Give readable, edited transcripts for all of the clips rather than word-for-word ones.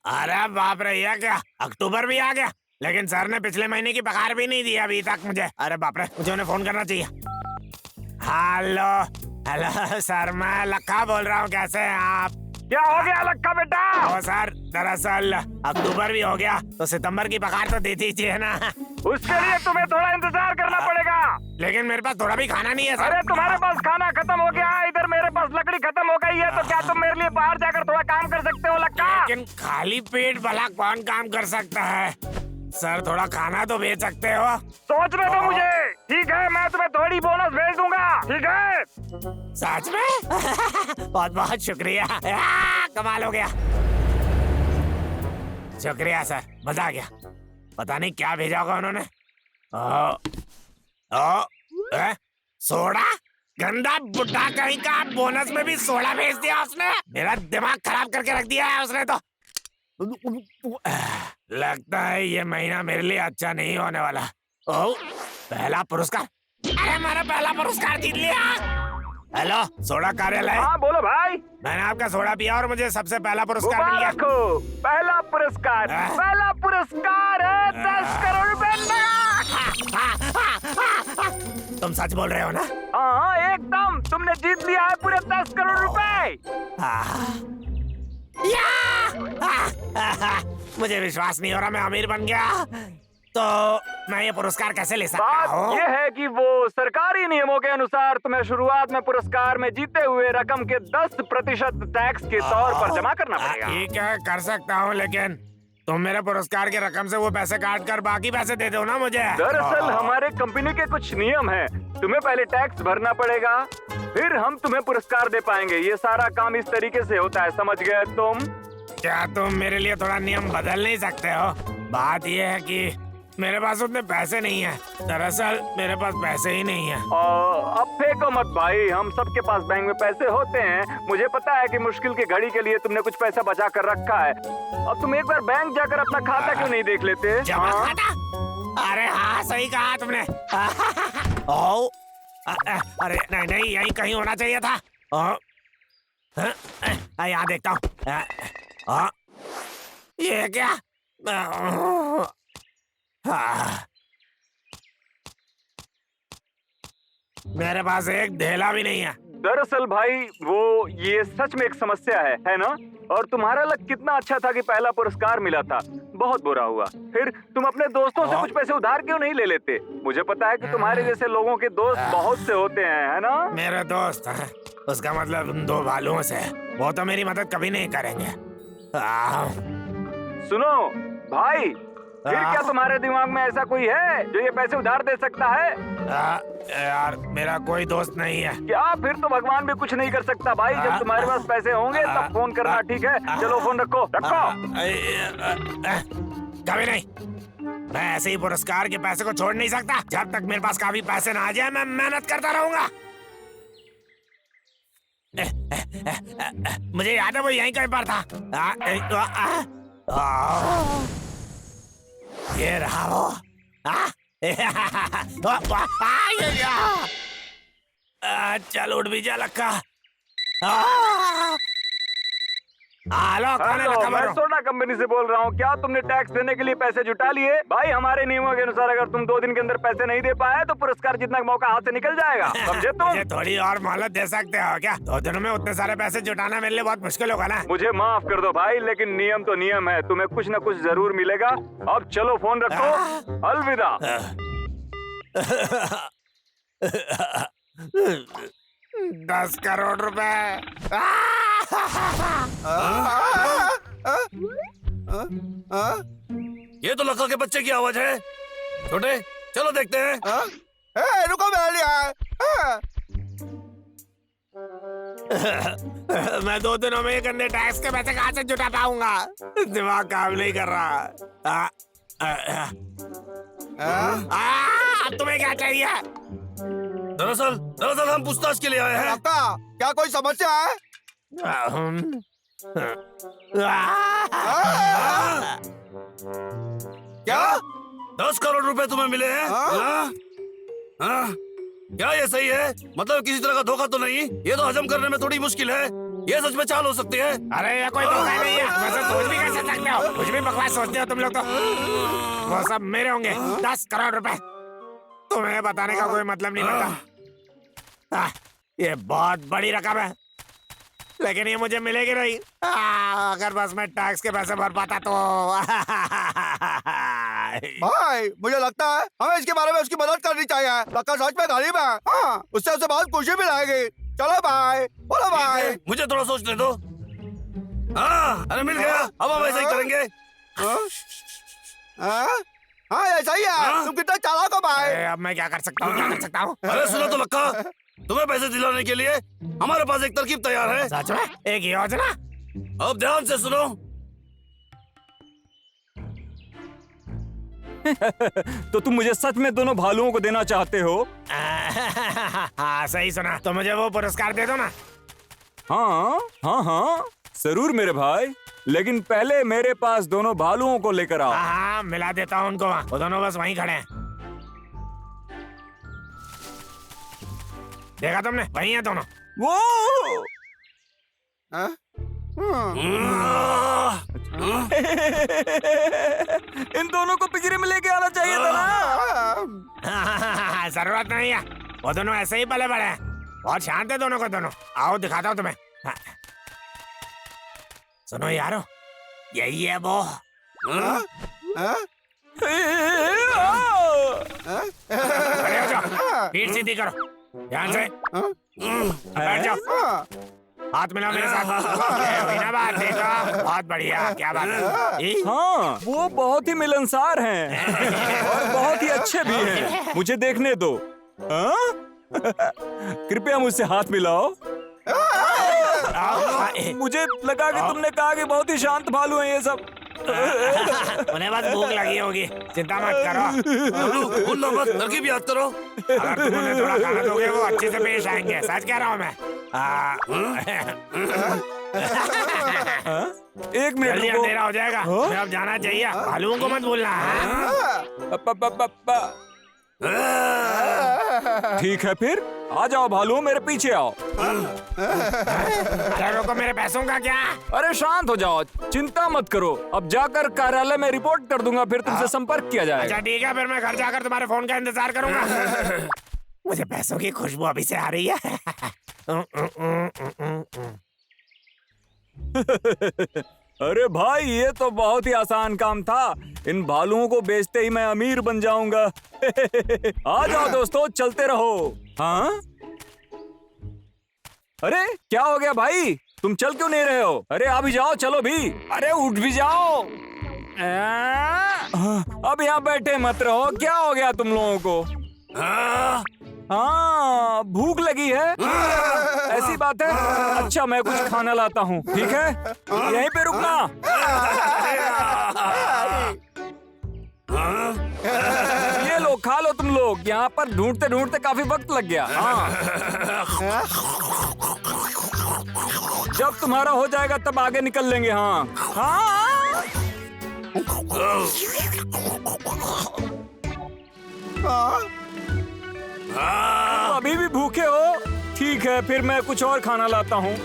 अरे बाप रे, ये क्या अक्टूबर भी आ गया, लेकिन सर ने पिछले महीने की पगार भी नहीं दी अभी तक मुझे। अरे बाप रे, मुझे उन्हें फोन करना चाहिए। हेलो हेलो सर, मैं लक्का बोल रहा हूँ, कैसे हैं आप? क्या हो गया लक्का बेटा? ओ सर, दरअसल अक्टूबर भी हो गया तो सितंबर की पगार तो दे दीजिए ना। उसके लिए तुम्हें थोड़ा इंतजार करना पड़ेगा। लेकिन मेरे पास थोड़ा भी खाना नहीं है सर। अरे तुम्हारे पास खाना खत्म हो गया है, इधर मेरे पास लकड़ी खत्म हो गई है, तो क्या तुम मेरे लिए बाहर जाकर थोड़ा काम कर सकते हो लक्का? लेकिन खाली पेट भला कौन काम कर सकता है सर, थोड़ा खाना तो भेज सकते हो। सोचने दो मुझे। ठीक है, मैं तुम्हें थोड़ी बोनस भेज दूंगा, ठीक है? सच में? बहुत बहुत शुक्रिया, कमाल हो गया। शुक्रिया सर, मजा आ गया। पता नहीं क्या भेजा होगा उन्होंने। सोडा? गंदा बुड्ढा कहीं का, बोनस में भी सोडा भेज दिया उसने। मेरा दिमाग खराब करके रख दिया है उसने तो। लगता है ये महीना मेरे लिए अच्छा नहीं होने वाला। ओह, पहला पुरस्कार। अरे मैंने पहला पुरस्कार जीत लिया। हेलो, सोडा कार्यालय। हाँ बोलो भाई। मैंने आपका सोडा पिया और मुझे सबसे पहला पुरस्कार मिल गया। रखो, पहला पुरस्कार है 10 करोड़ रुपए। तुम सच बोल रहे हो ना? हाँ एकदम, तुमने जीत लिया है पूरे 10 करोड़ रुपए। मुझे विश्वास नहीं हो रहा, मैं अमीर बन गया। तो मैं ये पुरस्कार कैसे ले सकता बात हूँ? ये है कि वो सरकारी नियमों के अनुसार तुम्हें शुरुआत में पुरस्कार में जीते हुए रकम के 10% टैक्स के तौर पर जमा करना पड़ेगा। ठीक है, कर सकता हूँ, लेकिन तुम मेरे पुरस्कार की रकम से वो पैसे काट कर बाकी पैसे दे दो ना मुझे। दरअसल हमारे कंपनी के कुछ नियम हैं। तुम्हें पहले टैक्स भरना पड़ेगा, फिर हम तुम्हें पुरस्कार दे पाएंगे। ये सारा काम इस तरीके से होता है, समझ गए तुम? क्या तुम मेरे लिए थोड़ा नियम बदल नहीं सकते हो? बात यह है कि मेरे पास उतने पैसे नहीं है। दरअसल मेरे पास पैसे ही नहीं है। अब फेंको मत भाई, हम सबके पास बैंक में पैसे होते हैं। मुझे पता है कि मुश्किल की घड़ी के लिए तुमने कुछ पैसा बचा कर रखा है। अब तुम एक बार बैंक जाकर अपना खाता क्यों नहीं देख लेते? जमा खाता? अरे हाँ, सही कहा तुमने। ओ, अरे नहीं नहीं, यही कहीं होना चाहिए था। यहाँ देखता हूँ। ये क्या? मेरे पास एक ढेला भी नहीं है। दरअसल भाई वो ये सच में एक समस्या है ना? और तुम्हारा लक कितना अच्छा था कि पहला पुरस्कार मिला था। बहुत बुरा हुआ। फिर तुम अपने दोस्तों से कुछ पैसे उधार क्यों नहीं ले लेते? मुझे पता है कि तुम्हारे जैसे लोगों के दोस्त बहुत से होते हैं, है ना? मेरे दोस्त हैं, उसका मतलब उन दो भालुओं से। वो तो मेरी मदद कभी नहीं करेंगे। सुनो भाई, फिर क्या तुम्हारे दिमाग में ऐसा कोई है जो ये पैसे उधार दे सकता है? यार, मेरा कोई दोस्त नहीं है। क्या? फिर तो भगवान भी कुछ नहीं कर सकता भाई। जब तुम्हारे पास पैसे होंगे तब फोन करना, ठीक है? चलो फोन रखो। कभी नहीं। मैं ऐसे ही पुरस्कार के पैसे को छोड़ नहीं सकता। जब तक मेरे पास काफी पैसे ना आ जाए मैं मेहनत करता रहूंगा। मुझे याद है वो यहीं कहीं पर था। ये रहा वो। चल उठ भी जा लक्का। हेलो, मैं सोडा कंपनी से बोल रहा हूँ। क्या तुमने टैक्स देने के लिए पैसे जुटा लिए? भाई हमारे नियमों के अनुसार अगर तुम 2 दिन के अंदर पैसे नहीं दे पाए तो पुरस्कार जीतने का मौका हाथ से निकल जाएगा, समझे तुम? मुझे थोड़ी और मोहलत दे सकते हो क्या? 2 दिनों में उतने सारे पैसे जुटाना मेरे लिए बहुत मुश्किल होगा ना। मुझे माफ कर दो भाई, लेकिन नियम तो नियम है। तुम्हें कुछ न कुछ जरूर मिलेगा। अब चलो फोन रखो, अलविदा। 10 करोड़ रुपए। ये तो लक्का के बच्चे की आवाज है। छोटे, चलो देखते हैं। रुको, मैं लिया। मैं 2 दिनों में ये गंदे टैक्स के पैसे कहाँ से जुटा पाऊंगा? दिमाग काम नहीं कर रहा। अब तुम्हें क्या चाहिए? दरअसल हम पूछताछ के लिए आए हैं। क्या कोई समस्या है? क्या 10 करोड़ रुपए तुम्हें मिले हैं? क्या ये सही है? मतलब किसी तरह का धोखा तो नहीं? ये तो हजम करने में थोड़ी मुश्किल है। ये सच में चाल हो सकती है? अरे ये कोई धोखा नहीं है, वैसे सोच भी कैसे सकते हो? कुछ भी बकवास सोचते हो तुम लोग तो। वो सब मेरे होंगे 10 करोड़ रुपए। तुम्हें बताने का कोई मतलब नहीं बनता। ये बहुत बड़ी रकम है, लेकिन ये मुझे मिलेगी नहीं। अगर बस मैं टैक्स के पैसे भर पाता तो। भाई मुझे लगता है हमें इसके बारे में उसकी मदद करनी चाहिए। लड़का सच में गरीब है। हाँ, उससे उसे बहुत खुशी भी रहेगी। चलो भाई, बोलो भाई। मुझे थोड़ा सोचने दो। हाँ, अरे मिल गया। अब हम ऐसा ही करेंगे। हाँ ऐसा ही है। तुम कितना चालाक हो भाई। अब मैं क्या कर सकता हूँ, क्या कर सकता हूँ? अरे सुनो तो लक्का, तुम्हें पैसे दिलाने के लिए हमारे पास एक तरकीब तैयार है। सच में? एक योजना? अब ध्यान से सुनो। तो तुम मुझे सच में दोनों भालुओं को देना चाहते हो? हाँ सही सुना। तो मुझे वो पुरस्कार दे दो ना। हाँ हाँ हाँ जरूर मेरे भाई, लेकिन पहले मेरे पास दोनों भालुओं को लेकर आओ। हाँ हाँ मिला देता हूँ उनको। वहाँ वो दोनों बस वहीं खड़े हैं। देखा तुमने? वहीं है दोनों। वो हाँ? इन दोनों को पिंजरे में लेके आना चाहिए था ना। जरूरत नहीं है, वो दोनों ऐसे ही पले बड़े हैं। बहुत शांत है दोनों को दोनों। आओ दिखाता हूँ तुम्हें। हाँ। सुनो यारो, यही है वो। खड़े हो जाओ, पीठ सीधी करो, ध्यान से बैठ जाओ। हाथ मिलाओ मेरे साथ। ये हुई ना बात? देखो, बहुत बढ़िया। क्या बात है? हाँ, वो बहुत ही मिलनसार हैं और बहुत ही अच्छे भी हैं। मुझे देखने दो। हाँ? कृपया मुझसे हाथ मिलाओ। मुझे लगा कि तुमने कहा कि बहुत ही शांत भालू हैं ये सब। उन्हें बस भूख लगी होगी, चिंता मत करो। भूलना मत, तरकीब याद करो। अगर तुम उन्हें थोड़ा खाना दोगे वो अच्छे से पेश आएंगे। सच कह रहा हूँ मैं। एक मिनट जल्दी रुको। अंधेरा हो जाएगा, हमें अब जाना चाहिए। भालुओं को मत भूलना। ठीक है फिर, आ जाओ भालू, मेरे पीछे आओ। अरे रोको, मेरे पैसों का क्या? अरे शांत हो जाओ, चिंता मत करो। अब जाकर कार्यालय में रिपोर्ट कर दूंगा, फिर तुमसे संपर्क किया जाएगा। अच्छा ठीक है, फिर मैं घर जाकर तुम्हारे फोन का इंतजार करूंगा। मुझे पैसों की खुशबू अभी से आ रही है। अरे भाई, ये तो बहुत ही आसान काम था। इन भालुओं को बेचते ही मैं अमीर बन जाऊंगा। आ जाओ दोस्तों, चलते रहो। हाँ? अरे क्या हो गया भाई, तुम चल क्यों नहीं रहे हो? अरे आ भी जाओ, चलो भी। अरे उठ भी जाओ। अब यहाँ बैठे मत रहो। क्या हो गया तुम लोगों को? हाँ, भूख लगी है? ऐसी बात है। अच्छा, मैं कुछ खाना लाता हूँ, ठीक है? यहीं पे रुकना। ये लो, खा लो तुम लोग। यहाँ पर ढूंढते ढूंढते काफी वक्त लग गया। हाँ। जब तुम्हारा हो जाएगा तब आगे निकल लेंगे। हाँ हाँ। तुम अभी भी भूखे हो? ठीक है, फिर मैं कुछ और खाना लाता हूँ।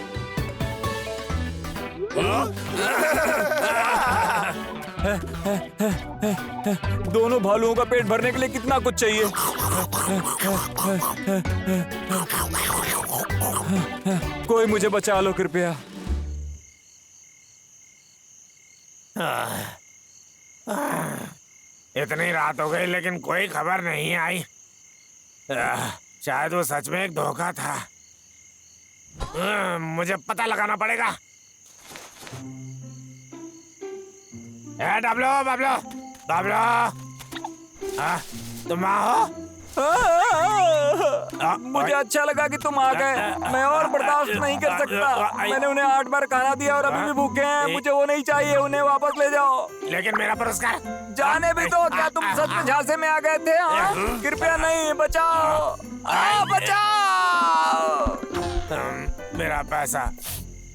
दोनों भालुओं का पेट भरने के लिए कितना कुछ चाहिए। कोई मुझे बचा लो कृपया। इतनी रात हो गई लेकिन कोई खबर नहीं आई। शायद वो सच में एक धोखा था। मुझे पता लगाना पड़ेगा। बबलो बबलो बबलो, तुम हो? मुझे अच्छा लगा कि तुम आ गए। मैं और बर्दाश्त नहीं कर सकता। मैंने उन्हें 8 बार खाना दिया और अभी भी भूखे हैं। मुझे वो नहीं चाहिए, उन्हें वापस ले जाओ। लेकिन मेरा पुरस्कार जाने भी दो। क्या तुम सच में झांसे में आ गए थे? कृपया नहीं, बचाओ, बचाओ। मेरा पैसा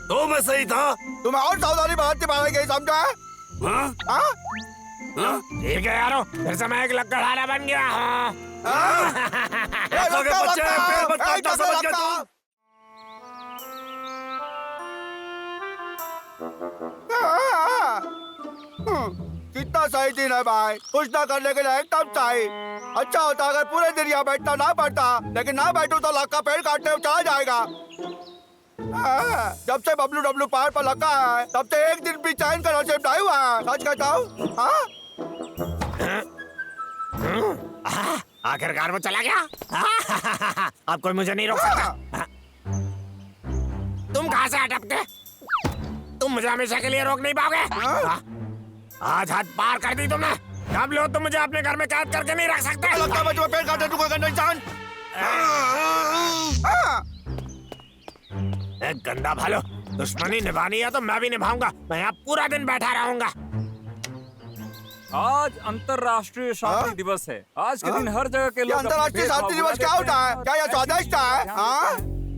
तो मैं सही था। तुम्हें और सावधानी बरतनी पड़ेगी, समझा? ठीक है यारो, फिर से मैं एक लकड़हारा बन गया हूँ। लक्का के बच्चे, पेड़ मत काटना, समझ गए तुम? कितना सही दिन है भाई, कुछ ना करने के लिए एकदम सही। अच्छा होता अगर पूरे दिन यहाँ बैठना ना पड़ता, लेकिन ना बैठूं तो लक्का पेड़ काटने में चला जाएगा। जब से बबलू डब्लू पहाड़ पर लगा है, तब से एक दिन भी चैन का नसीब नहीं हुआ है, सच कहता हूँ। आखिरकार वो चला गया। अब कोई मुझे नहीं रोक सकता। तुम कहाँ से अटकते? तुम मुझे हमेशा के लिए रोक नहीं पाओगे। आज हाथ पार कर दी तुमने। अब लो तुम मुझे अपने घर में कैद करके नहीं रख सकते। लगता है मुझे पेड़ काटे टुकड़ा करना इंसान। गंदा भालो, दुश्मनी निभानी है तो मैं भी निभाऊंगा। मैं यहाँ पूरा दिन बैठा रहूंगा। आज अंतरराष्ट्रीय शांति दिवस है। आज के दिन हर जगह के लोग अंतरराष्ट्रीय शांति दिवस क्या होता है? क्या यह स्वादिष्ट है?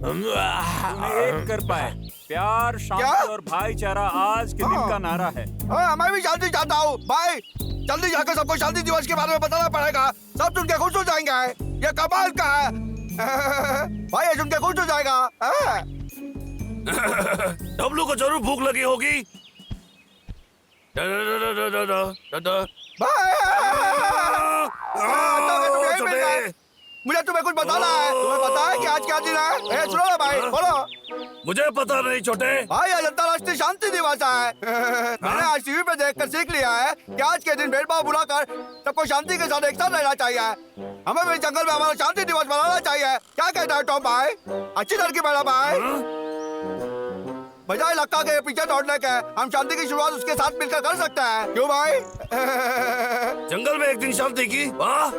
उन्हें एक कर पाए। प्यार, शांति और भाईचारा आज के दिन का नारा है। मैं भी शांति चाहता हूँ भाई। जल्दी जाकर सबको शांति दिवस के बारे में बताना पड़ेगा। सब सुन के खुश हो जाएंगे। ये कमाल का है। भाई ये सुन के खुश हो जाएगा। डब्लू को जरूर भूख लगी होगी। मुझे तुम्हें कुछ बताना है। तुम्हें पता है कि आज क्या दिन है? सुनो ना भाई, बोलो। मुझे पता नहीं छोटे। भाई आज अंतरराष्ट्रीय शांति दिवस है। मैंने आज टीवी पे देखकर सीख लिया है कि आज के दिन भेदभाव भुलाकर सबको शांति के साथ एक साथ रहना चाहिए। हमें भी जंगल में हमारा शांति दिवस मनाना चाहिए। क्या कहता है टॉम भाई? अच्छी लड़की बड़ा भाई। बजाय लक्का के पीछे दौड़ने के, हम शांति की शुरुआत उसके साथ मिलकर कर सकते हैं। क्यों भाई? जंगल में एक दिन शांति की, वाह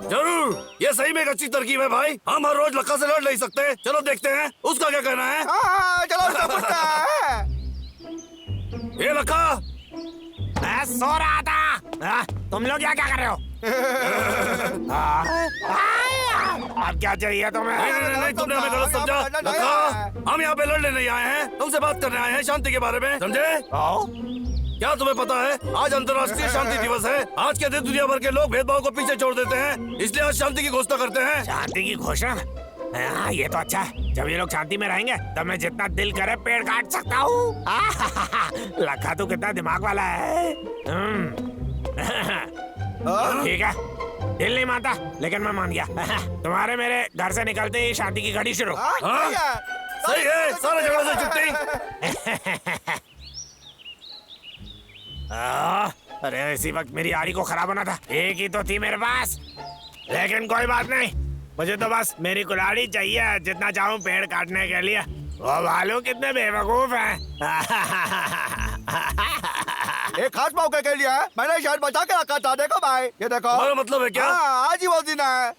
जरूर। ये सही में एक अच्छी तरकीब है भाई। हम हर रोज लक्का से लड़ नहीं सकते। चलो देखते हैं उसका क्या कहना है। चलो उसका पूछते हैं। ये लक्का, मैं सो रहा था। तुम लोग यहाँ क्या कर रहे हो? अब क्या चाहिए तुम्हें? नहीं, तुमने हमें गलत समझा। लक्का, हम यहाँ पे लड़ने नहीं आए हैं, तुमसे बात करने आए हैं शांति के बारे में, समझे? क्या तुम्हें पता है आज अंतर्राष्ट्रीय शांति दिवस है। आज के दिन दुनिया भर के लोग भेदभाव को पीछे छोड़ देते हैं, इसलिए आज शांति की घोषणा करते हैं। शांति की घोषणा? हाँ, ये तो अच्छा है। जब ये लोग शांति में रहेंगे तब मैं जितना दिल करे पेड़ काट सकता हूँ। लखा तो कितना दिमाग वाला है। ठीक है, दिल नहीं मानता लेकिन मैं मान गया। तुम्हारे मेरे घर से निकलते ही शांति की घड़ी शुरू। सही है, सारे झगड़ों से छुट्टी। अरे इसी वक्त मेरी आरी को खराब होना था। एक ही तो थी मेरे पास, लेकिन कोई बात नहीं। मुझे तो बस मेरी कुल्हाड़ी चाहिए, जितना चाहूँ पेड़ काटने के लिए। वो भालू कितने बेवकूफ हैं। एक खास मौके के लिए मैंने शायद बचा के रखा था। देखो भाई, ये देखो। हमारा मतलब है क्या? आज ही वो दिन है।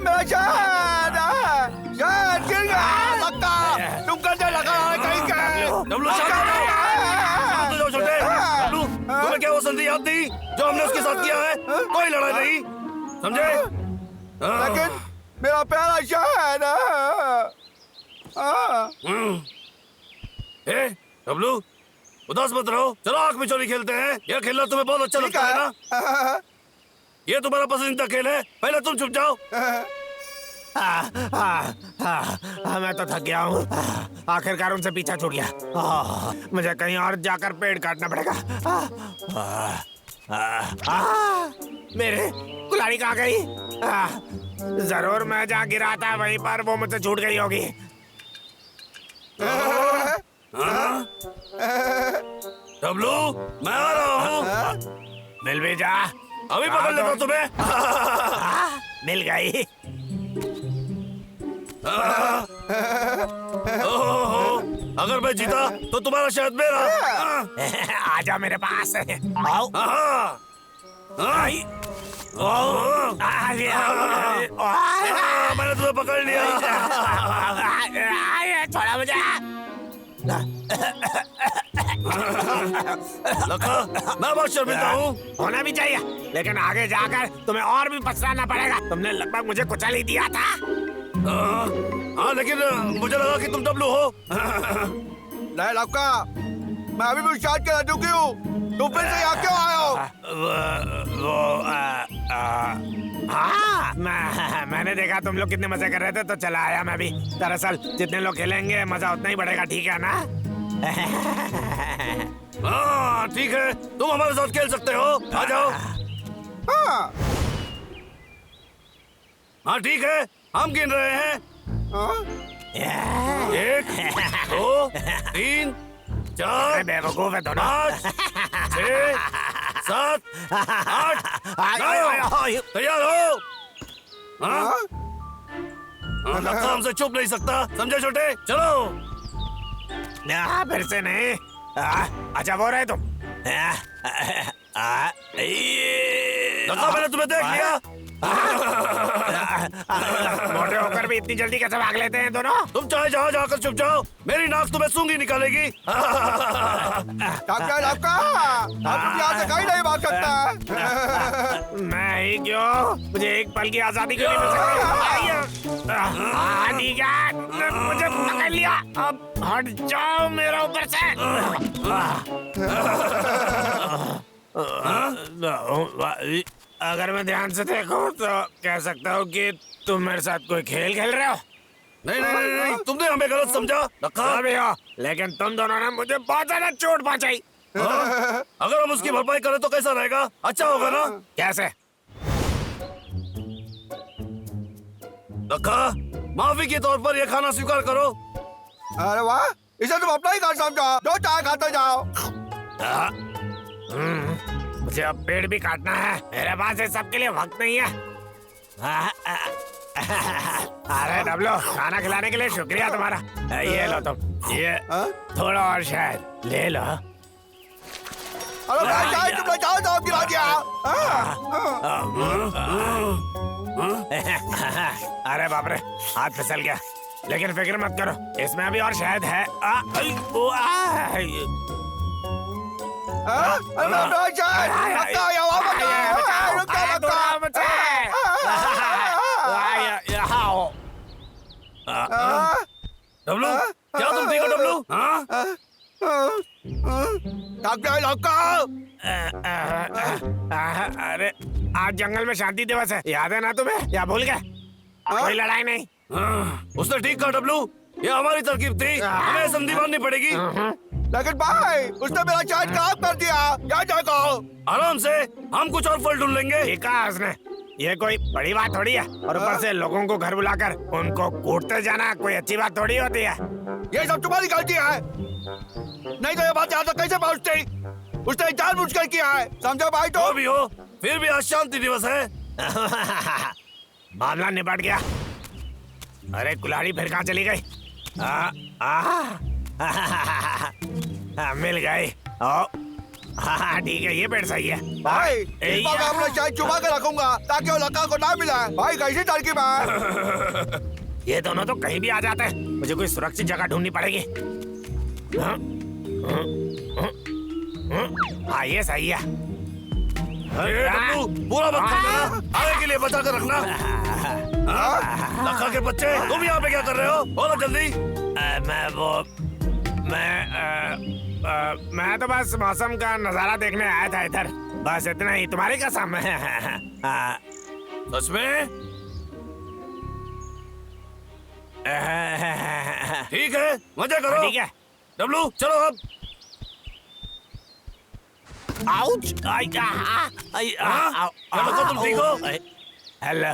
मेरा शायद गिर गया। लक्का, तुम करने लगा कहीं का। डब्लू शांत हो जाओ छोटे। डब्लू, तुम्हें क्या वो संधि याद थी जो हमने उसके साथ किया है? कोई लड़ाई नहीं, समझे? लेकिन मेरा प्यारा शायद। डब्लू, उदास मत रहो। चलो आंख में चोरी खेलते हैं। यह खेलना तुम्हें बहुत अच्छा लगता है ना? ये तुम्हारा पसंदीदा खेल है। पहले तुम चुप जाओ। मैं तो थक गया हूँ। आखिरकार उनसे पीछा छूट गया। मुझे कहीं और जाकर पेड़ काटना पड़ेगा। मेरे कुल्हाड़ी कहाँ गई? जरूर मैं जहाँ गिरा था वहीं पर वो मुझसे छूट गई होगी। डब्लू, मैं आ रहा हूँ। मिल भी जा। अभी पकड़ लेता हूँ तुम्हें। मिल गई। अगर मैं जीता तो तुम्हारा शायद मेरा। आजा मेरे पास। आओ। मैंने तुम्हें पकड़ लिया। छोड़ा मुझे। लखा, मैं बहुत शर्मिंदा हूँ। होना भी चाहिए, लेकिन आगे जाकर तुम्हें और भी पछताना पड़ेगा। तुमने लगभग मुझे कुचल ही दिया था। हाँ लेकिन मुझे लगा कि तुम डब्लू हो। नहीं लक्का, मैं अभी भी शायद के दुखी हूँ। तुम फिर से यहाँ क्यों आए हो? हाँ मैंने देखा तुम लोग कितने मजे कर रहे थे तो चला आया मैं भी। दरअसल जितने लोग खेलेंगे मजा उतना ही बढ़ेगा, ठीक है ना? हाँ ठीक है, तुम हमारे साथ खेल सकते हो, आ जाओ। हाँ। हाँ ठीक है, हम गिन रहे हैं। हाँ? 1 2 3 4 बेवकूफ है दोनों। 5 6 7 8 तैयार हो? हाँ? लक्का हमसे चुप नहीं सकता, समझे छोटे? चलो। फिर से नहीं। अच्छा बोल रहे तुम। लक्का मैंने तुम्हें देख लिया। मोटे होकर भी इतनी जल्दी कैसे भाग लेते हैं दोनों? तुम चाहे जहाँ जाकर छुप जाओ, मेरी नाक तुम्हें सूंघी निकालेगी। लक्का, लक्का, अब तुम यहाँ से कहीं नहीं भाग सकता। मैं ही क्यों? मुझे एक पल की आजादी क्यों नहीं मिल सकती? ठीक है, मुझे पकड़ लिया। अब हट जाओ मेरे ऊपर से। अगर मैं ध्यान से देखूं तो कह सकता हूँ कि तुम मेरे साथ कोई खेल खेल रहे हो। नहीं नहीं नहीं, नहीं तुमने हमें गलत समझा। लक्का भी हो, लेकिन तुम दोनों ने मुझे बहुत ज्यादा चोट पहुंचाई। अगर हम उसकी भरपाई करें तो कैसा रहेगा? अच्छा होगा ना? कैसे? लक्का, माफी के तौर पर ये खाना स्वीकार करो। अरे वाह, इसे तुम अपना ही घर समझो, जो चाहे खाते जाओ। मुझे अब पेड़ भी काटना है, मेरे पास इस सब के लिए वक्त नहीं है। अरे डब्लू, खाना खिलाने के लिए शुक्रिया तुम्हारा। ये लो तुम, ये थोड़ा और शायद ले लो। अरे भाई चाहे तुमने चाहे तो गिरा दिया। अरे बाप रे, हाथ फिसल गया। लेकिन फिक्र मत करो, इसमें अभी और शायद है। अरे मैं चाहे लक्का यहाँ बचाओ, रुक जा लक्का। डब्लू, क्या तुम ठीक हो डब्लू? हाँ? लक्का, अरे आज जंगल में शांति दिवस है, याद है ना तुम्हें? या भूल गए? कोई लड़ाई नहीं। उसने ठीक कहा डब्लू, ये हमारी तरकीब थी, हमें संधि बांधनी पड़ेगी। लेकिन भाई उसने मेरा चार्ज खराब कर दिया। क्या जाएगा? आराम से, हम कुछ और फल ढूंढ लेंगे। ठीक है उसने, ये कोई बड़ी बात थोड़ी है। और ऊपर से लोगों को घर बुलाकर उनको कूटते जाना कोई अच्छी बात थोड़ी होती है। ये सब तुम्हारी गलती है, नहीं तो ये बात यहाँ तक कैसे पहुँचती? उसने जानबूझकर किया है, समझो भाई? तो भी हो, फिर भी आज शांति दिवस है। मामला निपट गया। अरे कुल्हाड़ी फिर कहाँ चली गई? मिल गई। हाँ ठीक है, ये पेड़ सही है भाई। इस बार मैं अपना चाय छुपा के रखूंगा ताकि वो लक्का को ना मिला। भाई कैसी तरकीब है? ये दोनों तो कहीं भी आ जाते हैं, मुझे कोई सुरक्षित जगह ढूंढनी पड़ेगी। हाँ ये सही है। पूरा मत करना, आगे के लिए बचा कर रखना। लक्का के बच्चे, तुम यहाँ पे क्या कर रहे हो? बोलो जल्दी। मैं तो बस मौसम का नजारा देखने आया था इधर, बस इतना ही। तुम्हारी कसम है। सच में? ठीक है, मजा करो। ठीक है डब्लू, चलो अब। आउच! तुम ठीक हो? हेलो।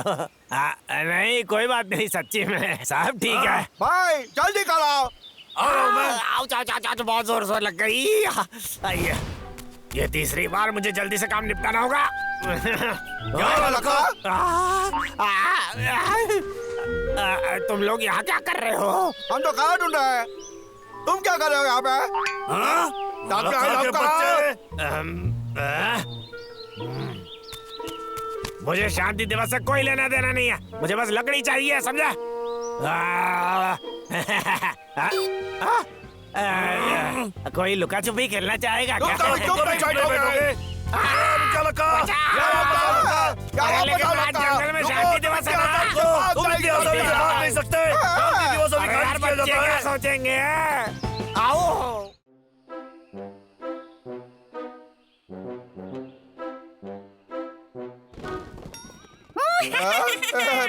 नहीं कोई बात नहीं, सच्ची में सब ठीक है। भाई जल्दी करो। बहुत जोर जोर लग गई। ये तीसरी बार मुझे जल्दी से काम निपटाना होगा। तुम लोग यहाँ क्या कर रहे हो? हम तो खाना ढूंढ रहे हैं, तुम क्या कर रहे हो यहाँ पे? मुझे शांति दिवस से कोई लेना देना नहीं है, मुझे बस लकड़ी चाहिए, समझा? कोई लुका छुपी खेलना चाहेगा क्या? जंगल में शांति दिवस है ना? बच्चे जाता क्या है। सोचेंगे? आओ।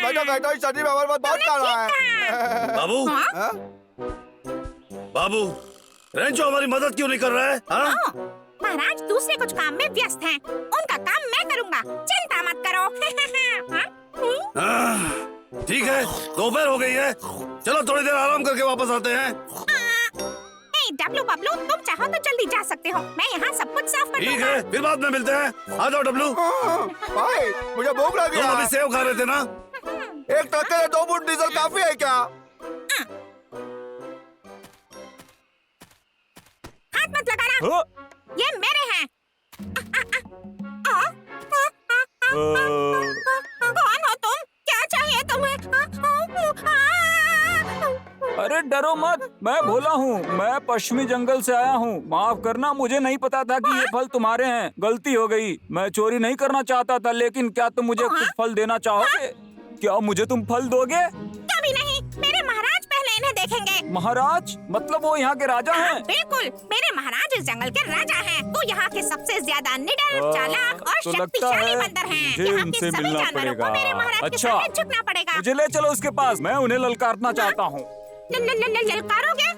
बैठो बैठो, इस शादी में हमारे पास बात कर रहा है। बाबू हाँ? बाबू, रेंचो हमारी मदद क्यों नहीं कर रहा है? हाँ? महाराज दूसरे कुछ काम में व्यस्त हैं। उनका काम मैं करूँगा, चिंता मत करो। ठीक है, दोपहर हो गई है, चलो थोड़ी देर आराम करके वापस आते हैं। डब्लू बबलू, तुम चाहो तो जल्दी जा सकते हो, मैं यहाँ सब कुछ साफ कर ठीक दूंगा। है, फिर बाद में मिलते हैं। आ जाओ डब्लू। भाई मुझे भूख लगी तुम अभी है। सेव खा रहे थे ना? एक ट्रक के लिए 2 फुट डीजल काफी है क्या? हाथ मत लगाना, हाँ? ये मेरे हैं। कौन हो तुम? क्या चाहिए तुम्हें? अरे डरो मत, मैं भोला हूँ। मैं पश्चिमी जंगल से आया हूँ। माफ करना, मुझे नहीं पता था कि ये फल तुम्हारे हैं। गलती हो गई। मैं चोरी नहीं करना चाहता था, लेकिन क्या तुम मुझे कुछ फल देना चाहोगे? क्या मुझे तुम फल दोगे? कभी नहीं, मेरे महाराज पहले इन्हें देखेंगे। महाराज मतलब वो यहाँ के राजा हैं? बिल्कुल, मेरे महाराज इस जंगल के राजा हैं। वो यहाँ के सबसे ज्यादा निडर, चालाक और तो लगता शक्तिशाली है बंदर हैं। मुझे यहाँ इनसे के सभी मिलना जानवरों को पड़ेगा। मेरे महाराज के अच्छा, सामने झुकना पड़ेगा। मुझे ले चलो उसके पास, मैं उन्हें ललकारना चाहता हूँ। ललकारोगे?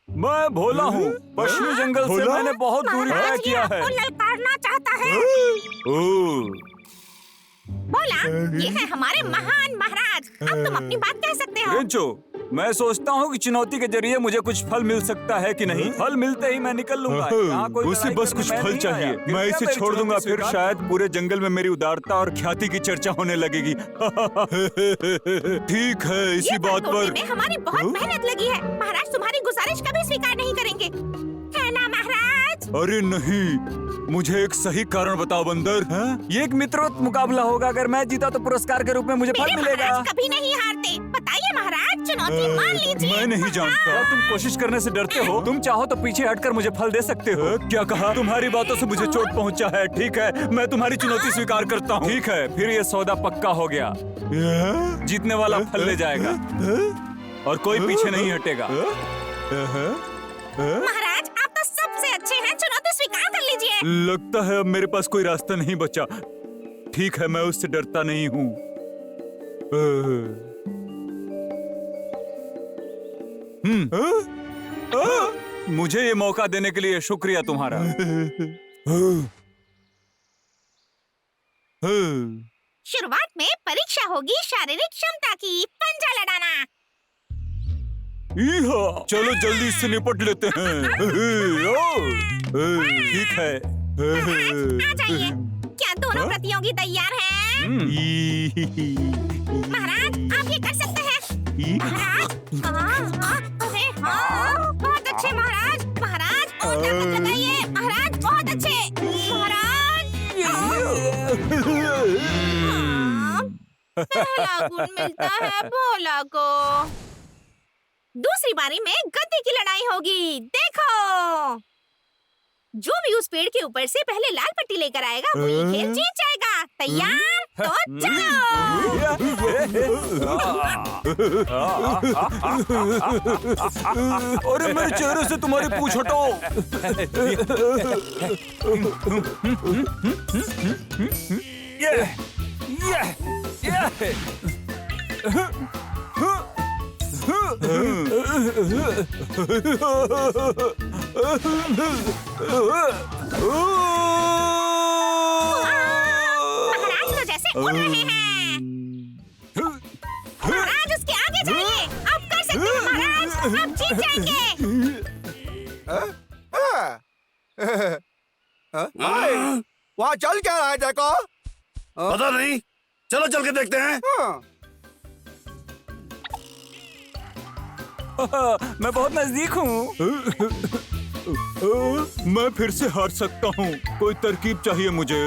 मैं भोला हूँ। पश्चिमी जंगल से मैंने बहुत दूरी तय महाराज ये किया है। आपको ललकारना चाहता है। ओह, बोला, ये है हमारे महान महाराज। अब तुम अपनी बात कह सकते हो। रेंचो, मैं सोचता हूँ कि चुनौती के जरिए मुझे कुछ फल मिल सकता है कि नहीं। फल मिलते ही मैं निकल लूंगा। यहाँ कोई उसे लड़ाई बस करने कुछ मैं फल नहीं चाहिए। आया। मैं कृपया इसे मेरी छोड़ दूंगा, चुनौती फिर स्वीकार शायद पूरे जंगल में मेरी उदारता और ख्याति की चर्चा होने लगेगी। ठीक है, ये इसी फल बात तोड़ने पर में हमारी बहुत मेहनत लगी है। महाराज तुम्हारी गुजारिश कभी स्वीकार नहीं करेंगे, है ना महाराज? अरे नहीं, मुझे एक सही कारण बताओ बंदर। हाँ? ये एक मित्रवत मुकाबला होगा। अगर मैं जीता तो पुरस्कार के रूप में मुझे फल मेरे मिलेगा। महाराज कभी नहीं हारते। बताइए महाराज, चुनौती मान लीजिए। मैं नहीं जानता। क्या तुम कोशिश करने से डरते हो? तुम चाहो तो पीछे हटकर मुझे फल दे सकते हो। क्या कहा? तुम्हारी बातों से मुझे चोट पहुंचा है। ठीक है, मैं तुम्हारी चुनौती स्वीकार करता हूँ। ठीक है, फिर ये सौदा पक्का हो गया। जीतने वाला फल ले जाएगा और कोई पीछे नहीं हटेगा। महाराज आप तो सबसे अच्छे हैं, चुनौती स्वीकार कर लीजिए। लगता है अब मेरे पास कोई रास्ता नहीं बचा। ठीक है, मैं उससे डरता नहीं हूँ। मुझे ये मौका देने के लिए शुक्रिया तुम्हारा। शुरुआत में परीक्षा होगी शारीरिक क्षमता की। पंजा लड़ाना। चलो जल्दी इससे निपट लेते हैं। ठीक है। आ जाइए। क्या दोनों प्रतियोगी तैयार हैं? महाराज आप ये कर सकते हैं। महाराज, अरे हाँ, बहुत अच्छे महाराज। महाराज और ताकत लगाइए। महाराज बहुत अच्छे। महाराज, पहला गुण मिलता है भोला को। दूसरी बारी में गद्दी की लड़ाई होगी। देखो, जो भी उस पेड़ के ऊपर से पहले लाल पट्टी लेकर आएगा वो ये खेल जीत जाएगा। तैयार? तो चलो। अरे मेरे चेहरे से तुम्हारी पूंछ हटाओ। महाराज तो जैसे उड़ रहे हैं। महाराज उसके आगे जाइए। आप कर सकते हैं महाराज, आप जीत जाएंगे। वहाँ चल क्या रहा है देखो? पता नहीं, चलो चल के देखते हैं। मैं बहुत नजदीक हूँ। मैं फिर से हार सकता हूँ। कोई तरकीब चाहिए मुझे।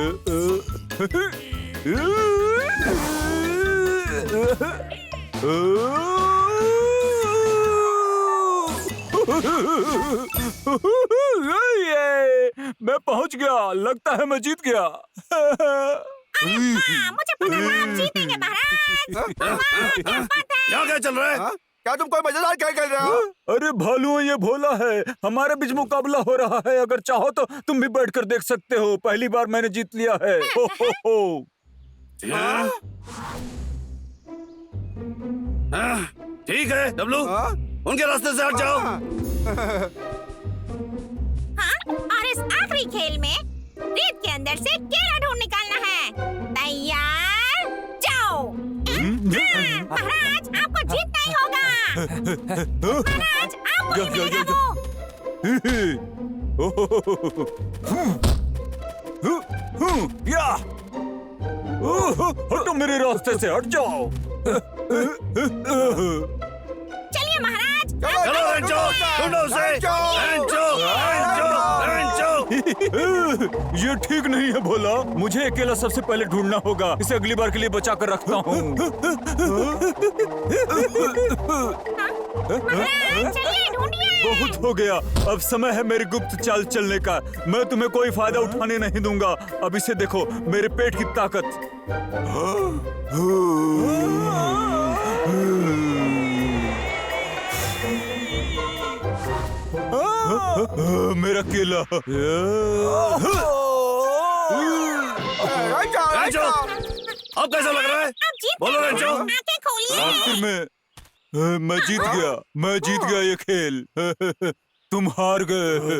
ये, मैं पहुँच गया। लगता है मैं जीत गया। अरे वाह, मुझे पता था आप जीतेंगे महाराज। वाह, क्या बात है। यहाँ क्या चल रहा है? क्या तुम कोई मजेदार खेल खेल रहे हो? अरे भालू ये भोला है, हमारे बीच मुकाबला हो रहा है। अगर चाहो तो तुम भी बैठकर देख सकते हो। पहली बार मैंने जीत लिया है। हो। ठीक है डब्लू, उनके रास्ते से हट जाओ। हाँ, और इस आखिरी खेल में रेत के अंदर से केला ढूंढ निकालना है। तैयार, जाओ। महाराज, आपको जीतना ही होगा। महाराज, आपको ही मिलेगा वो। या हटो मेरे रास्ते से, हट जाओ। चलिए महाराज, चलो रेंचो, ढूंढो उसे। ये ठीक नहीं है भोला, मुझे अकेला सबसे पहले ढूंढना होगा। इसे अगली बार के लिए बचा कर रखता हूँ। महाराज चलिए ढूंढिए। बहुत हो गया, अब समय है मेरी गुप्त चाल चलने का। मैं तुम्हें कोई फायदा उठाने नहीं दूंगा। अब इसे देखो, मेरे पेट की ताकत। मेरा केला। रेंचो, अब कैसा लग रहा है? आप जीत बोलो गए। रेंचो। आंखें खोलिए। आखिर में मैं जीत गया। मैं जीत गया ये खेल। तुम हार गए।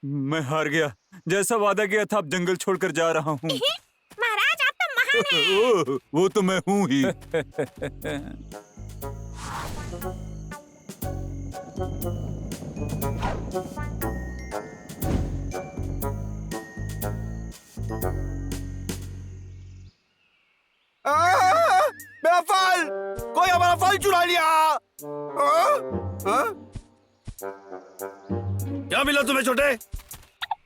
मैं हार गया। जैसा वादा किया था, अब जंगल छोड़कर जा रहा हूँ। महाराज, आप तो महान हैं। वो तो मैं हूँ ही। मेरा फल, कोई हमारा फल चुरा लिया। क्या मिला तुम्हें छोटे?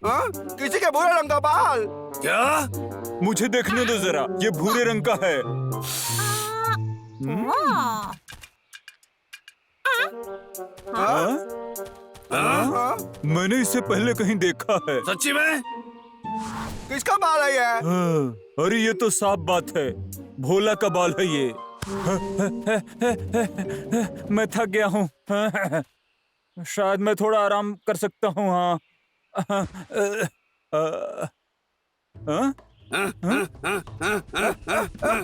किसी के भूरे रंग का बाल। क्या? मुझे देखने दो जरा, ये भूरे रंग का है। मैंने इसे पहले कहीं देखा है। सच्ची में? किसका बाल है ये? अरे ये तो साफ बात है, भोला का बाल है ये। मैं थक गया हूँ। शायद मैं थोड़ा आराम कर सकता हूँ। हाँ।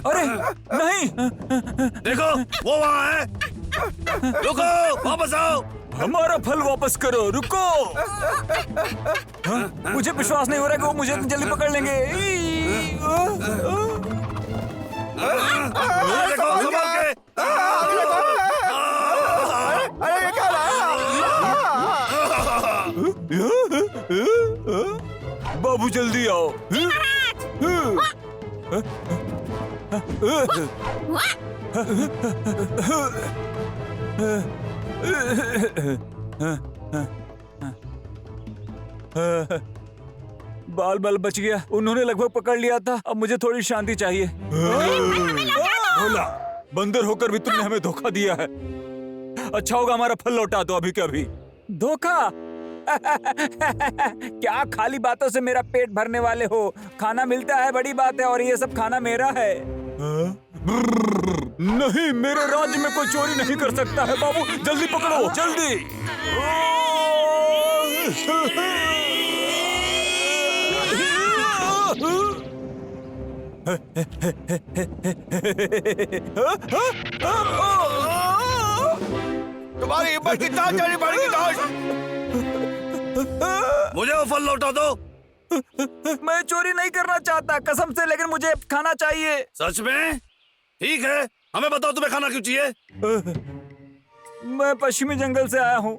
अरे नहीं, देखो वो वहाँ है। रुको, वापस आओ। हमारा फल वापस करो, रुको। मुझे विश्वास नहीं हो रहा कि वो मुझे इतनी जल्दी पकड़ लेंगे। देखो संभाल के। अरे ये क्या बाबू जल्दी आओ। बाल बाल बच गया, उन्होंने लगभग पकड़ लिया था। अब मुझे थोड़ी शांति चाहिए। भोला, बंदर होकर भी तुमने हमें धोखा दिया है। अच्छा होगा हमारा फल लौटा दो अभी के अभी। धोखा? क्या खाली बातों से मेरा पेट भरने वाले हो? खाना मिलता है बड़ी बात है, और ये सब खाना मेरा है। नहीं, मेरे राज्य में कोई चोरी नहीं कर सकता है। बाबू जल्दी पकड़ो, जल्दी। तुम्हारी हिम्मत की जांच करनी पड़ेगी। मुझे वो फल लौटा दो। मैं चोरी नहीं करना चाहता कसम से, लेकिन मुझे खाना चाहिए। सच में? ठीक है, हमें बताओ तुम्हें खाना क्यों चाहिए? मैं पश्चिमी जंगल से आया हूँ।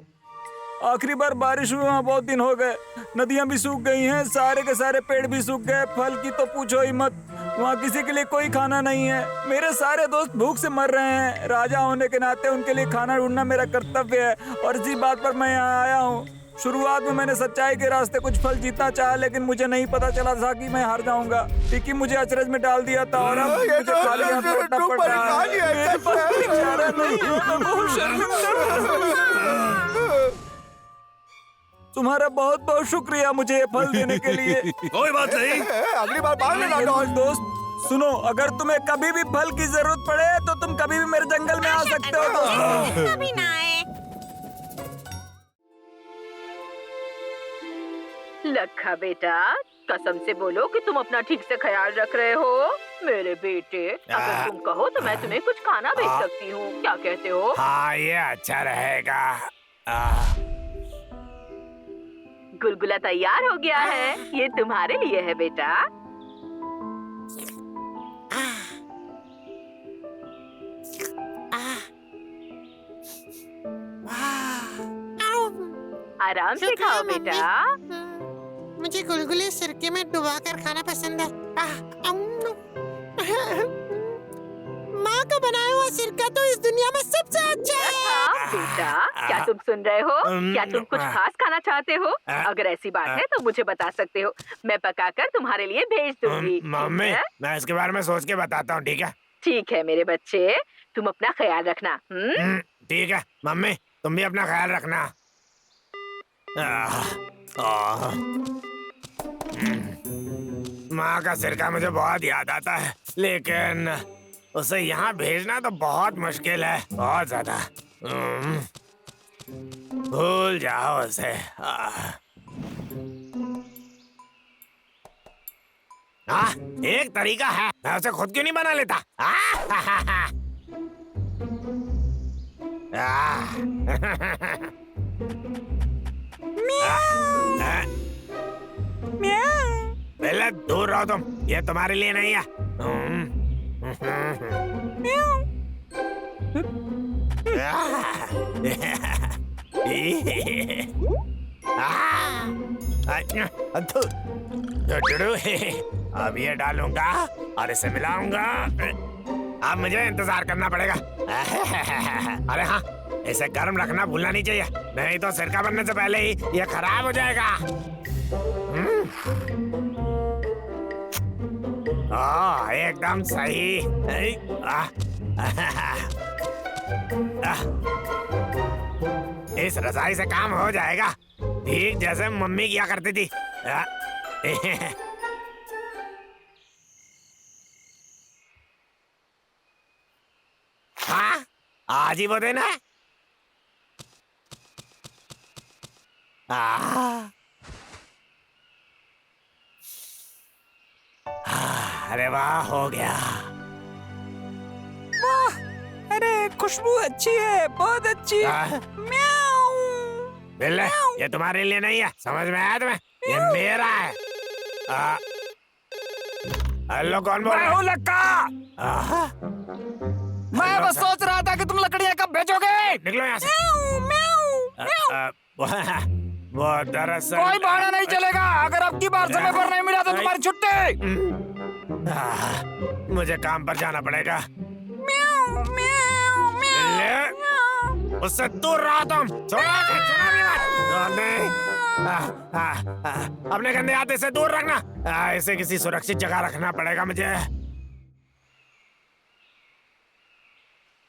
आखिरी बार बारिश हुई वहाँ बहुत दिन हो गए। नदियाँ भी सूख गई हैं, सारे के सारे पेड़ भी सूख गए। फल की तो पूछो ही मत। वहाँ किसी के लिए कोई खाना नहीं है। मेरे सारे दोस्त भूख से मर रहे हैं। राजा होने के नाते उनके लिए खाना ढूंढना मेरा कर्तव्य है, और इसी बात पर मैं यहाँ आया हूँ। शुरुआत में मैंने सच्चाई के रास्ते कुछ फल जीतना चाहा, लेकिन मुझे नहीं पता चला था कि मैं हार जाऊंगा। टिकी मुझे अचरज में डाल दिया था, और अब मुझे खाली हाथ लौटना पड़ रहा है। मेरे पास कोई चारा नहीं है, मैं बहुत शर्मिंदा हूं। तुम्हारा बहुत बहुत शुक्रिया मुझे ये फल देने के लिए। कोई बात नहीं। अगली बार बाल में लौटो। दोस्त सुनो, अगर तुम्हें कभी भी फल की जरूरत पड़े तो तुम कभी भी मेरे जंगल में आ सकते हो। तो कभी ना आए। लखा बेटा, कसम से बोलो कि तुम अपना ठीक से ख्याल रख रहे हो। मेरे बेटे, अगर तुम कहो तो मैं तुम्हें कुछ खाना भेज सकती हूँ, क्या कहते हो? हाँ, ये अच्छा रहेगा। गुलगुला तैयार हो गया है, ये तुम्हारे लिए है बेटा। आराम से खाओ बेटा। मुझे गुलगुले सिरके में डुबाकर खाना पसंद है। माँ का बनाया हुआ सिरका तो इस दुनिया में सबसे अच्छा है। हाँ बेटा, क्या तुम सुन रहे हो? क्या तुम कुछ खास खाना चाहते हो? अगर ऐसी बात है तो मुझे बता सकते हो, मैं पकाकर तुम्हारे लिए भेज दूंगी। मम्मी, ठीक है? मैं इसके बारे में सोच के बताता हूँ, ठीक है? ठीक है मेरे बच्चे, तुम अपना ख्याल रखना। ठीक है मम्मी, तुम भी अपना ख्याल रखना। माँ का सिरका मुझे बहुत याद आता है, लेकिन उसे यहाँ भेजना तो बहुत मुश्किल है, बहुत ज्यादा। भूल जाओ उसे। हाँ, एक तरीका है, मैं उसे खुद क्यों नहीं बना लेता? पहले दूर रहो तुम, ये तुम्हारे लिए नहीं है। अब ये डालूंगा और इसे मिलाऊंगा। अब मुझे इंतजार करना पड़ेगा। अरे हाँ, इसे गर्म रखना भूलना नहीं चाहिए, नहीं तो सिरका बनने से पहले ही ये खराब हो जाएगा। एकदम सही। इस रजाई से काम हो जाएगा, ठीक जैसे मम्मी किया करती थी। हाँ, आज ही वो दिन है। अरे वाह, हो गया। वाह, अरे खुशबू अच्छी है, बहुत अच्छी। म्याऊ। बिल्ले, ये तुम्हारे लिए नहीं है, समझ में आया तुम्हें? ये मेरा है। हेलो, कौन बोल रहा है? लक्का। मैं बस सोच रहा था कि तुम लकड़ियाँ कब भेजोगे। निकलो यहाँ से। वो दरअसल कोई बहाना नहीं चलेगा, अगर अब की बार समय पर नहीं मिला तो तुम्हारी छुट्टी। मुझे काम पर जाना पड़ेगा। उससे दूर रहो तुम। अपने गंदे हाथ से दूर रखना। इसे किसी सुरक्षित जगह रखना पड़ेगा मुझे।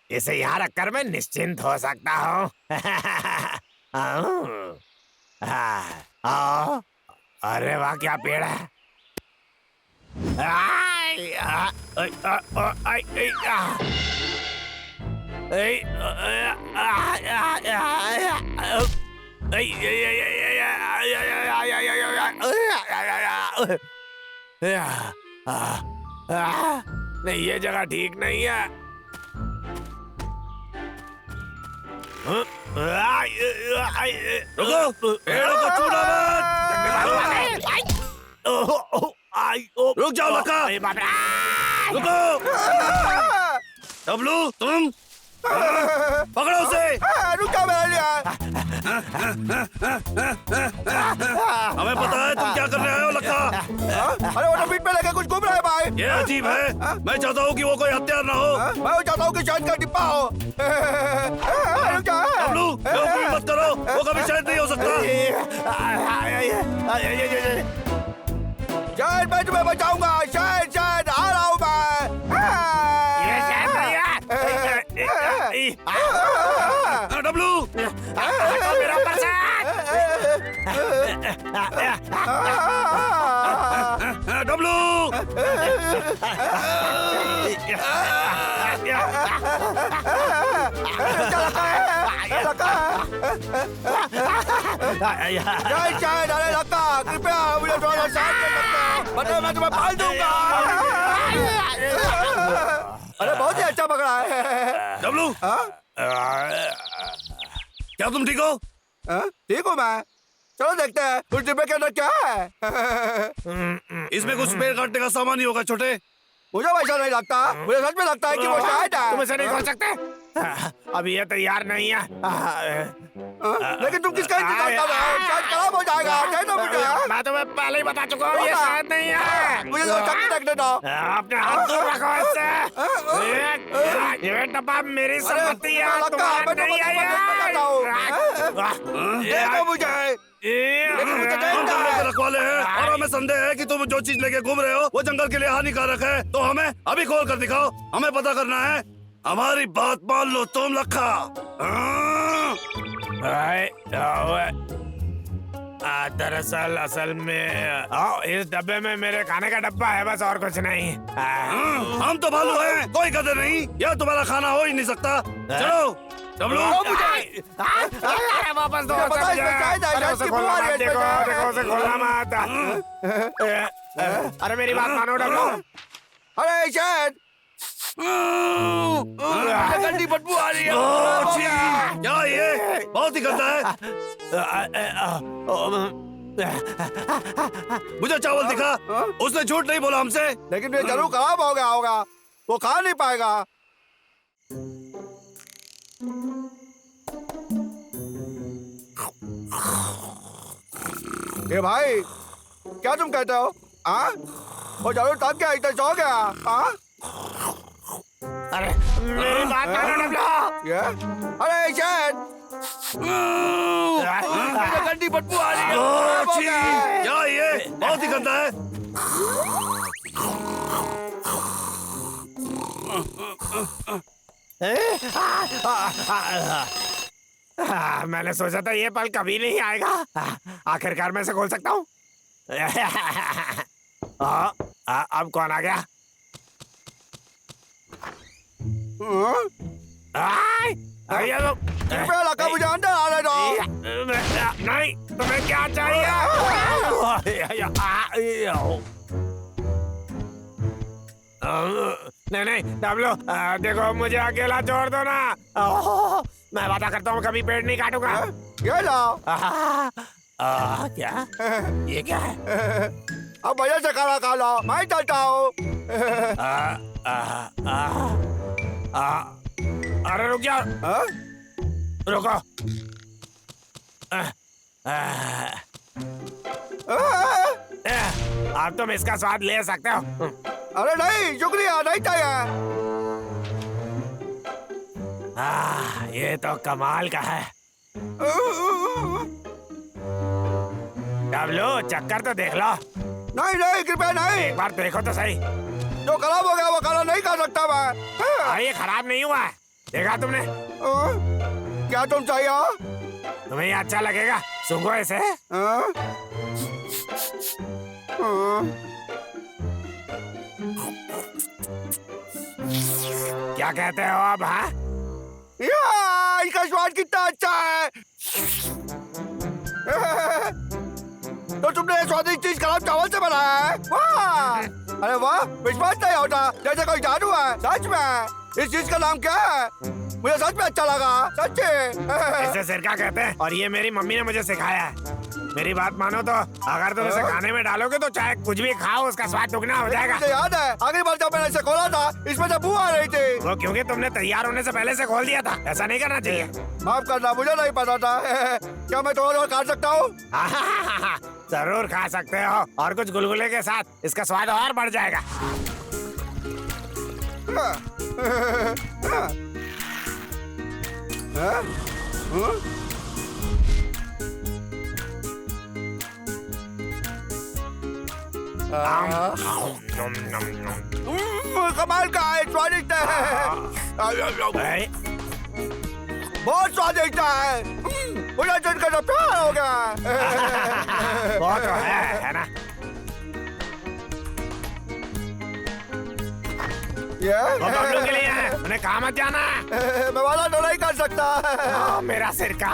इसे यहाँ रखकर मैं निश्चिंत हो सकता हूँ। अरे वाह, क्या पेड़ है। नहीं, ये जगह ठीक नहीं है। रुको, पेड़ों को छूना मत। रुक जाओ लका, रुको। डब्लू, तुम पकड़ो उसे। रुका मेरे। हमें पता है तुम क्या कर रहे हो लका। अरे वो तो पीठ पे लेके कुछ घूम रहा है भाई। ये अजीब है, मैं चाहता हूँ कि वो कोई हथियार ना हो। मैं वो चाहता हूँ कि शायद का डिब्बा हो। डब्लू, बेवकूफी मत करो, वो कभी शायद नहीं हो सकता। शायद मैं तुम्हें बचाऊंगा, शायद आ रहा हूँ मैं। ये शायद नहीं है। डब्लू, मेरा ऊपर से। डब्लू, जय शायद अरे लक्का कृपया मुझे थोड़ा सा साथ दे सकते हो वरना मैं तुम्हें पाल दूंगा। अरे बहुत ही अच्छा पकड़ा है। डब्लू, क्या तुम ठीक हो? ठीक हूँ मैं। चलो देखते हैं उस डिब्बे के अंदर क्या है। इसमें कुछ पेड़ काटने का सामान ही होगा छोटे। मुझे वैसा नहीं लगता, मुझे सच में लगता है कि वो शायद है। तुम इसे नहीं खोल सकते? अभी ये तैयार नहीं है। लेकिन तुम किसका इंतजार कर रहे हो? शायद खराब हो जाएगा। दे दो मुझे। मैं तुम्हें पहले ही बता चुका हूँ, ये शायद नहीं है। मुझे तो चक्की रख देता। अपने हाथ दूर रखो इससे। ये डब्बा मेरी संपत्ति है, तुम्हारा नहीं है दे दो मुझे। हम जंगल के रखवाले हैं और हमें संदेह है कि तुम जो चीज लेके घूम रहे हो वो जंगल के लिए हानिकारक है। तो हमें अभी खोल कर दिखाओ, हमें पता करना है। हमारी बात मान लो तुम लखा। दरअसल असल में इस डब्बे में मेरे खाने का डब्बा है, बस और कुछ नहीं। हम तो भालू हैं, कोई कदर नहीं। यह तुम्हारा खाना हो ही नहीं सकता। चलो डब्लू, अरे वापस दो उसे। अरे उसे खोलना मत, देखो देखो उसे खोलना मत। अरे मेरी बात मानो डब्लू। अरे शायद गंदी बदबू आ रही है। क्या ये बहुत ही गंदा है। मुझे चावल दिखा, उसने झूठ नहीं बोला हमसे। लेकिन ये जरूर खराब हो गया होगा, वो खा नहीं पाएगा। ये भाई क्या तुम कहते हो? वो जरूर तब क्या इतना सो गया? अरे मेरी बात मानो डब्लू। ये अरे शायद गंदी बदबू आ रही है। क्या ये बहुत ही गंदा है। मैंने सोचा था ये पल कभी नहीं आएगा। आखिरकार मैं इसे खोल सकता हूँ। अब कौन आ गया? कृपया लगा मुझे अंदर आने दो। नहीं, तुम्हें क्या चाहिए? नहीं नहीं डब्लू, देखो मुझे अकेला छोड़ दो ना। मैं वादा करता हूँ कभी पेड़ नहीं काटूंगा। ये लो। क्या? ये क्या है? अब भैया से खाना खा लो, मैं चलता हूँ। अरे रुक जाओ, रुको। अब तुम इसका स्वाद ले सकते हो। अरे नहीं, शुक्रिया, नहीं चाहिए। ये तो कमाल का है। डब्लू चक्कर तो देख लो। नहीं नहीं, कृपया नहीं। एक बार देखो तो सही। जो खराब हो गया वो खाना नहीं खा सकता मैं। अरे ये खराब नहीं हुआ है, देखा तुमने? क्या तुम चाहिए? तुम्हें ये अच्छा लगेगा, सूंघो इसे। क्या कहते हो अब? हाँ, इसका स्वाद कितना अच्छा है। तो तुमने स्वादिष्ट चीज खराब चावल से बनाया है? वाह! अरे वाह, विश्वास नहीं होता, जैसे कोई जादू है। सच में इस चीज का नाम क्या है? मुझे सच में अच्छा लगा, सच्ची। इसे सिरका कहते हैं और ये मेरी मम्मी ने मुझे सिखाया है। मेरी बात मानो तो अगर तुम इसे खाने में डालोगे तो चाहे कुछ भी खाओ उसका स्वाद दुगना हो जाएगा। मुझे याद है आखिरी बार जब मैंने इसे खोला था इसमें से बू आ रही थी। वो क्योंकि तुमने तैयार होने से पहले से खोल दिया था। ऐसा नहीं करना चाहिए। माफ करना, मुझे नहीं पता था। क्या मैं थोड़ा और खा सकता हूँ? जरूर खा सकते हो, और कुछ गुलगुले के साथ इसका स्वाद और बढ़ जाएगा। कमाल का है, स्वादिष्ट है। बहुत स्वादिष्ट है। मुझे चुनकर तो प्यार हो गया। बहुत है ना? वो बबलू के लिए है, उन्हें कहा मत जाना। मैं वादा तो नहीं कर सकता। मेरा सिर का